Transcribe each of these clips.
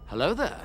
Hello there.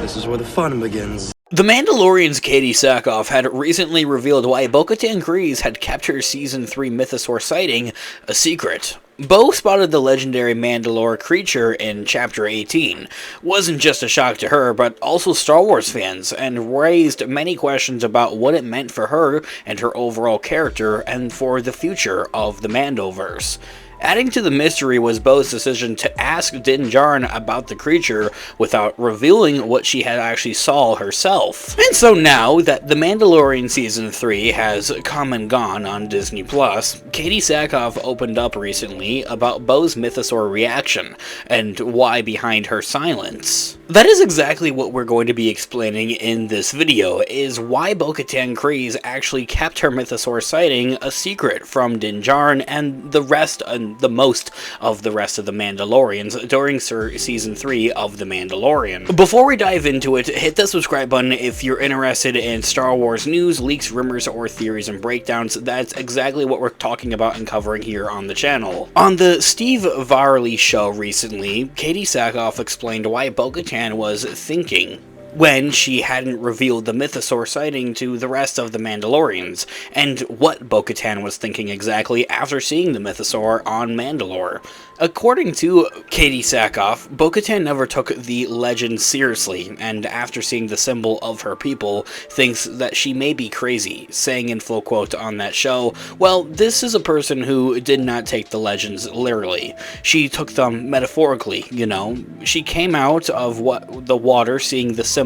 This is where the fun begins. The Mandalorian's Katie Sackhoff had recently revealed why Bo-Katan Kryze had kept her Season 3 Mythosaur sighting a secret. Bo spotted the legendary Mandalore creature in Chapter 18. Wasn't just a shock to her, but also Star Wars fans, and raised many questions about what it meant for her and her overall character, and for the future of the Mandoverse. Adding to the mystery was Bo's decision to ask Din Djarin about the creature without revealing what she had actually saw herself. And so now that The Mandalorian Season 3 has come and gone on Disney+, Katie Sackhoff opened up recently about Bo's Mythosaur reaction, and why behind her silence. That is exactly what we're going to be explaining in this video, is why Bo-Katan Kryze actually kept her Mythosaur sighting a secret from Din Djarin and the rest, and the most of the rest of the Mandalorians during Season 3 of The Mandalorian. Before we dive into it, hit the subscribe button if you're interested in Star Wars news, leaks, rumors, or theories and breakdowns. That's exactly what we're talking about and covering here on the channel. On the Steve Varley show recently, Katie Sackhoff explained why Bo-Katan was thinking when she hadn't revealed the Mythosaur sighting to the rest of the Mandalorians, and what Bo-Katan was thinking exactly after seeing the Mythosaur on Mandalore. According to Katie Sackhoff, Bo-Katan never took the legend seriously, and after seeing the symbol of her people, thinks that she may be crazy, saying in full quote on that show, "Well, this is a person who did not take the legends literally. She took them metaphorically, you know. She came out of the water seeing the symbol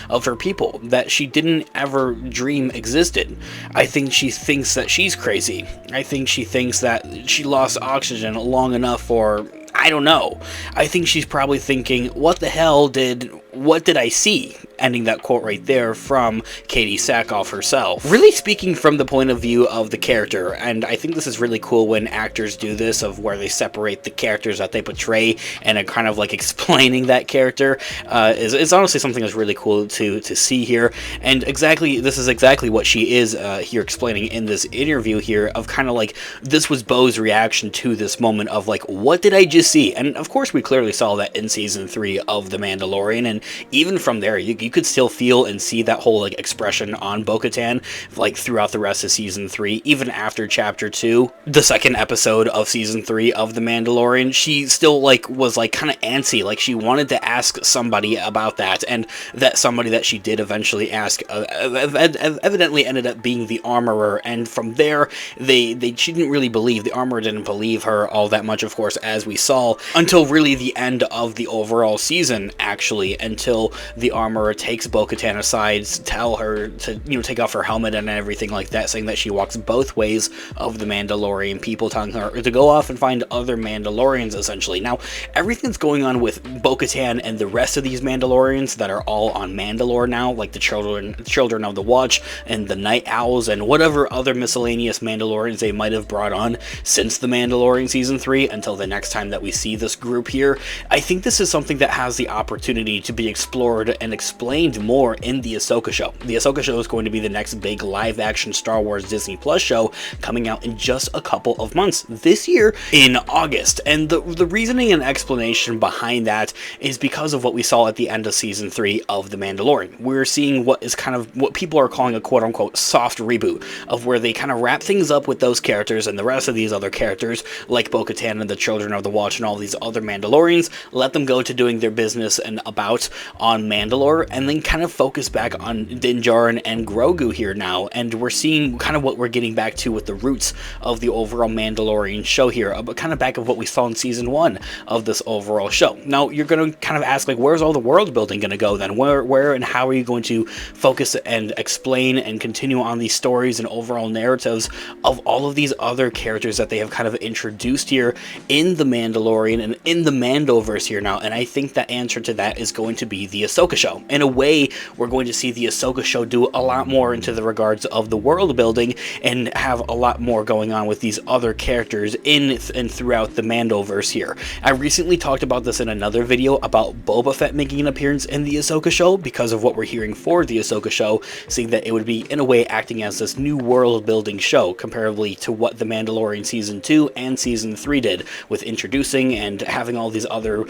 of her people that she didn't ever dream existed. I think she thinks that she's crazy. I think she thinks that she lost oxygen long enough for, I don't know. I think she's probably thinking, what did I see?" Ending that quote right there from Katie Sackhoff herself. Really speaking from the point of view of the character, and I think this is really cool when actors do this, of where they separate the characters that they portray and are kind of like explaining that character, is honestly something that's really cool to see here. And this is exactly what she is here explaining in this interview here, of kind of like, this was Bo's reaction to this moment of like, what did I just see? And of course we clearly saw that in Season 3 of The Mandalorian, and even from there, you could still feel and see that whole like expression on Bo-Katan like throughout the rest of Season 3, even after Chapter 2, the second episode of Season 3 of The Mandalorian. She still like was like kind of antsy, like she wanted to ask somebody about that, and that somebody that she did eventually ask evidently ended up being the armorer. And from there, she didn't really believe, the armorer didn't believe her all that much, of course, as we saw, until really the end of the overall season, actually, until the armorer takes Bo-Katan aside to tell her to, take off her helmet and everything like that, saying that she walks both ways of the Mandalorian people, telling her to go off and find other Mandalorians, essentially. Now, everything that's going on with Bo-Katan and the rest of these Mandalorians that are all on Mandalore now, like the Children of the Watch and the Night Owls and whatever other miscellaneous Mandalorians they might have brought on since the Mandalorian Season 3 until the next time that we see this group here, I think this is something that has the opportunity to be explored and explained more in the Ahsoka show. The Ahsoka show is going to be the next big live-action Star Wars Disney Plus show, coming out in just a couple of months this year in August. And the reasoning and explanation behind that is because of what we saw at the end of Season 3 of The Mandalorian. We're seeing what is kind of what people are calling a quote-unquote soft reboot, of where they kind of wrap things up with those characters and the rest of these other characters, like Bo-Katan and the Children of the Watch and all these other Mandalorians, let them go to doing their business and about on Mandalore, and then kind of focus back on Din Djarin and Grogu here now. And we're seeing kind of what we're getting back to with the roots of the overall Mandalorian show here, but kind of back of what we saw in Season 1 of this overall show. Now, you're going to kind of ask, like, where's all the world building going to go then? Where and how are you going to focus and explain and continue on these stories and overall narratives of all of these other characters that they have kind of introduced here in The Mandalorian and in the Mandoverse here now? And I think the answer to that is going to be the Ahsoka show. In a way, we're going to see the Ahsoka show do a lot more into the regards of the world building and have a lot more going on with these other characters in and throughout the Mandoverse here. I recently talked about this in another video about Boba Fett making an appearance in the Ahsoka show because of what we're hearing for the Ahsoka show, seeing that it would be in a way acting as this new world building show comparably to what The Mandalorian Season 2 and Season 3 did, with introducing and having all these other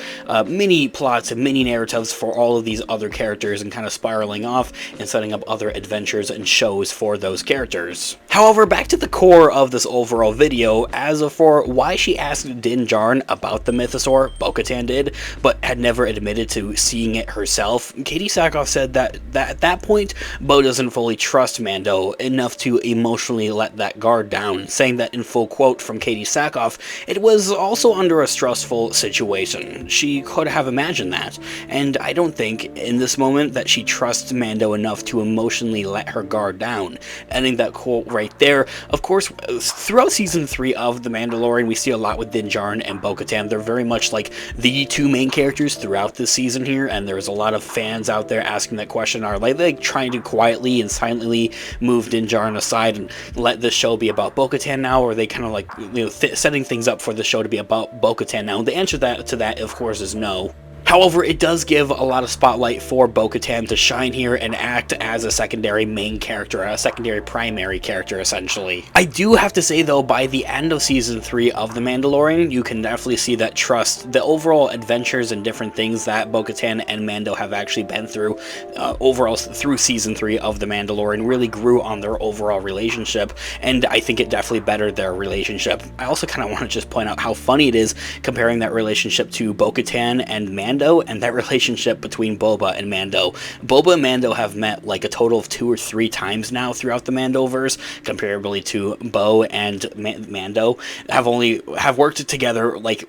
mini plots and mini narratives for all of these other characters and kind of spiraling off and setting up other adventures and shows for those characters. However, back to the core of this overall video, as for why she asked Din Djarin about the Mythosaur, Bo-Katan did, but had never admitted to seeing it herself. Katie Sackhoff said that at that point, Bo doesn't fully trust Mando enough to emotionally let that guard down, saying that in full quote from Katie Sackhoff, it was also under a stressful situation. She could have imagined that, and I don't think in this moment that she trusts Mando enough to emotionally let her guard down. Ending that quote right there. Of course, throughout Season 3 of The Mandalorian, we see a lot with Din Djarin and Bo-Katan. They're very much like the two main characters throughout this season here, and there's a lot of fans out there asking that question, are they trying to quietly and silently move Din Djarin aside and let this show be about Bo-Katan now, or are they kind of like, setting things up for the show to be about Bo-Katan now? And the answer to that, of course, is no. However, it does give a lot of spotlight for Bo-Katan to shine here and act as a secondary main character, a secondary primary character, essentially. I do have to say, though, by the end of Season 3 of The Mandalorian, you can definitely see that trust, the overall adventures and different things that Bo-Katan and Mando have actually been through, overall through Season 3 of The Mandalorian, really grew on their overall relationship, and I think it definitely bettered their relationship. I also kind of want to just point out how funny it is comparing that relationship to Bo-Katan and Mando, and that relationship between Boba and Mando. Boba and Mando have met like a total of 2 or 3 times now throughout the Mandoverse, comparably to Bo and Mando have worked together like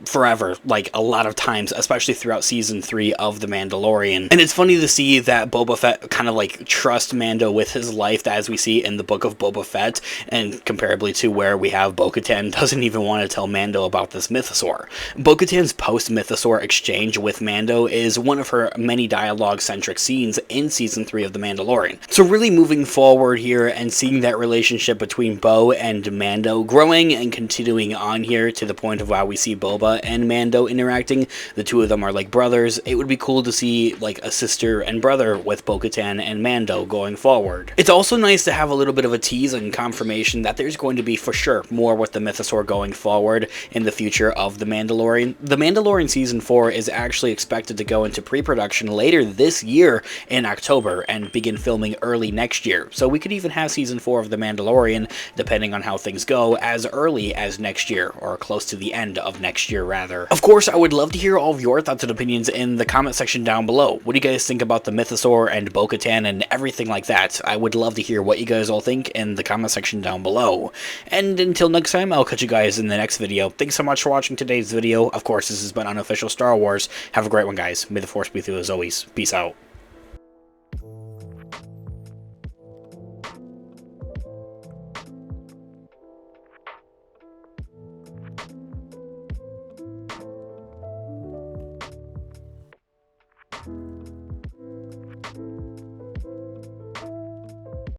forever, like a lot of times, especially throughout Season 3 of The Mandalorian. And it's funny to see that Boba Fett kind of like trusts Mando with his life, as we see in the book of Boba Fett, and comparably to where we have Bo-Katan doesn't even want to tell Mando about this Mythosaur. Bo-Katan's post-Mythosaur exchange with Mando is one of her many dialogue-centric scenes in Season 3 of The Mandalorian. So really moving forward here and seeing that relationship between Bo and Mando growing and continuing on here to the point of how we see Boba and Mando interacting. The two of them are like brothers. It would be cool to see like a sister and brother with Bo-Katan and Mando going forward. It's also nice to have a little bit of a tease and confirmation that there's going to be for sure more with the Mythosaur going forward in the future of The Mandalorian. The Mandalorian Season 4 is actually expected to go into pre-production later this year in October and begin filming early next year. So we could even have Season 4 of The Mandalorian, depending on how things go, as early as next year, or close to the end of next year, rather. Of course, I would love to hear all of your thoughts and opinions in the comment section down below. What do you guys think about the Mythosaur and Bo-Katan and everything like that? I would love to hear what you guys all think in the comment section down below. And until next time, I'll catch you guys in the next video. Thanks so much for watching today's video. Of course, this has been Unofficial Star Wars. Have a great one, guys. May the Force be with you as always. Peace out.